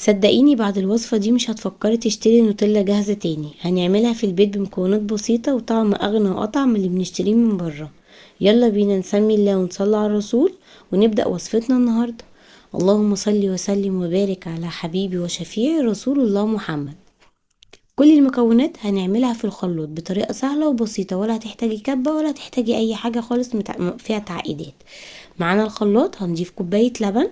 صدقيني بعد الوصفة دي مش هتفكري تشتري نوتيلا جاهزة تاني. هنعملها في البيت بمكونات بسيطة وطعم اغنى واطعم من اللي بنشتريه من بره. يلا بينا نسمي الله ونصلي على الرسول ونبدأ وصفتنا النهاردة. اللهم صل وسلم وبارك على حبيبي وشفيعي رسول الله محمد. كل المكونات هنعملها في الخلاط بطريقة سهلة وبسيطة، ولا هتحتاجي كبة ولا هتحتاجي اي حاجة خالص فيها تعقيدات. معانا الخلاط هنضيف كوباية لبن،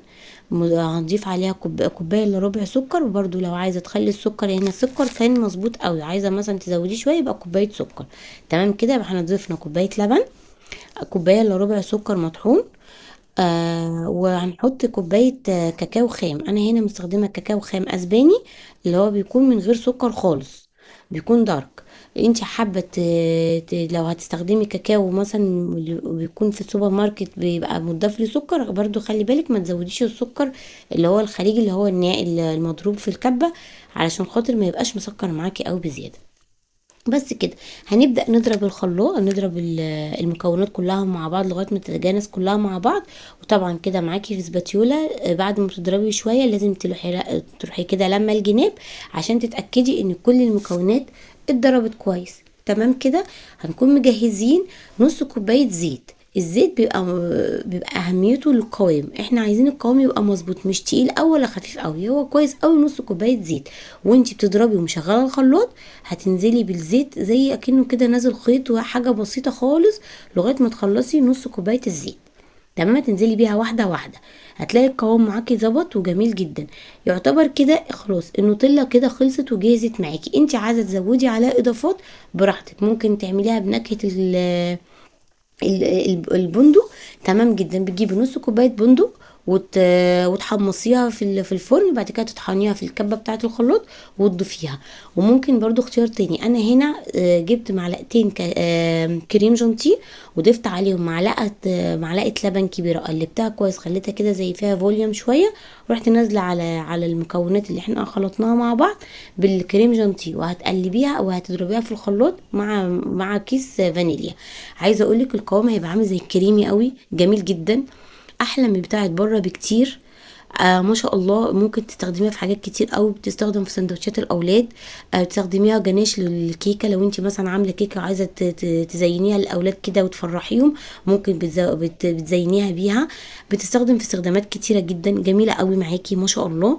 هنضيف عليها كوبايه الا ربع سكر، وبرده لو عايزه تخلي السكر هنا السكر كان مظبوط قوي، عايزه مثلا تزوديه شويه يبقى كوبايه سكر. تمام كده. يبقى احنا ضفنا كوبايه لبن، كوبايه الا ربع سكر مطحون، وهنحط كوبايه كاكاو خام. انا هنا مستخدمه كاكاو خام اسباني اللي هو بيكون من غير سكر خالص، بيكون دارك. انت حابه لو هتستخدمي كاكاو مثلا اللي بيكون في السوبر ماركت بيبقى مضاف له سكر، برضو خلي بالك ما تزوديش السكر اللي هو الخارجي اللي هو المضروب في الكبه، علشان خاطر ما يبقاش مسكر معاكي قوي بزياده. بس كده. هنبدأ نضرب الخلاط، نضرب المكونات كلها مع بعض لغاية ما تتجانس كلها مع بعض. وطبعا كده معاكي في سباتيولا، بعد ما تضربي شوية لازم تروحي كده لما الجناب عشان تتأكدي ان كل المكونات اتضربت كويس. تمام كده. هنكون مجهزين نص كوباية زيت. الزيت بيبقى اهميته للقوام، احنا عايزين القوام يبقى مظبوط، مش تقيل قوي ولا خفيف قوي، هو كويس قوي نص كوبايه زيت. وانتي بتضربي ومشغله الخلاط هتنزلي بالزيت زي اكنه كده نازل خيط، وحاجه بسيطه خالص لغايه ما تخلصي نص كوبايه الزيت. تمام. تنزلي بيها واحده واحده، هتلاقي القوام معاكي ظبط وجميل جدا. يعتبر كده خلاص النوتيلا كده خلصت وجهزت معاكي. انت عايزه تزودي عليها اضافات براحتك، ممكن تعمليها بنكهه البندق. تمام جدا. بتجيبي نص كوبايه بندق وتحمصيها في الفرن، بعد كده تطحنيها في الكبه بتاعه الخلاط وتضيفيها. وممكن برضو اختيار تاني، انا هنا جبت معلقتين كريم جانتيه وضفت عليهم معلقه لبن كبيره، قلبتها كويس، خليتها كده زي فيها فوليوم شويه، ورحت نازله على المكونات اللي احنا خلطناها مع بعض بالكريم جانتيه، وهتقلبيها وهتضربيها في الخلاط مع كيس فانيليا. عايزه اقولك القوام هيبقى عامل زي الكريمي قوي، جميل جدا، احلى من بتاعه بره بكتير. ما شاء الله. ممكن تستخدميها في حاجات كتير قوي، بتستخدم في سندوتشات الاولاد، بتستخدميها جناش للكيكه. لو انت مثلا عامله كيكه عايزه تزينيها للاولاد كده وتفرحيهم، ممكن بتزينيها بيها. بتستخدم في استخدامات كتيره جدا، جميله قوي معاكي ما شاء الله.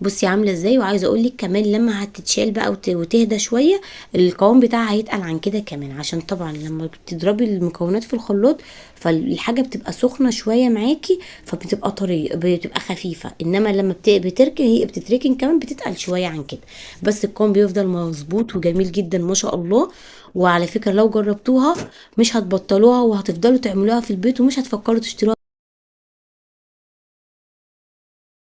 بصي عامله ازاي. وعايزه اقول لك كمان لما هتتشال بقى وتهدى شويه القوام بتاعها هيتقل عن كده كمان، عشان طبعا لما بتضربي المكونات في الخلاط فالحاجه بتبقى سخنه شويه معاكي، فبتبقى طريه بتبقى خفيفه، انما لما بتركن هي بتتركن كمان بتتقل شويه عن كده. بس القوام بيفضل مظبوط وجميل جدا ما شاء الله. وعلى فكره لو جربتوها مش هتبطلوها، وهتفضلوا تعملوها في البيت ومش هتفكروا تشتروها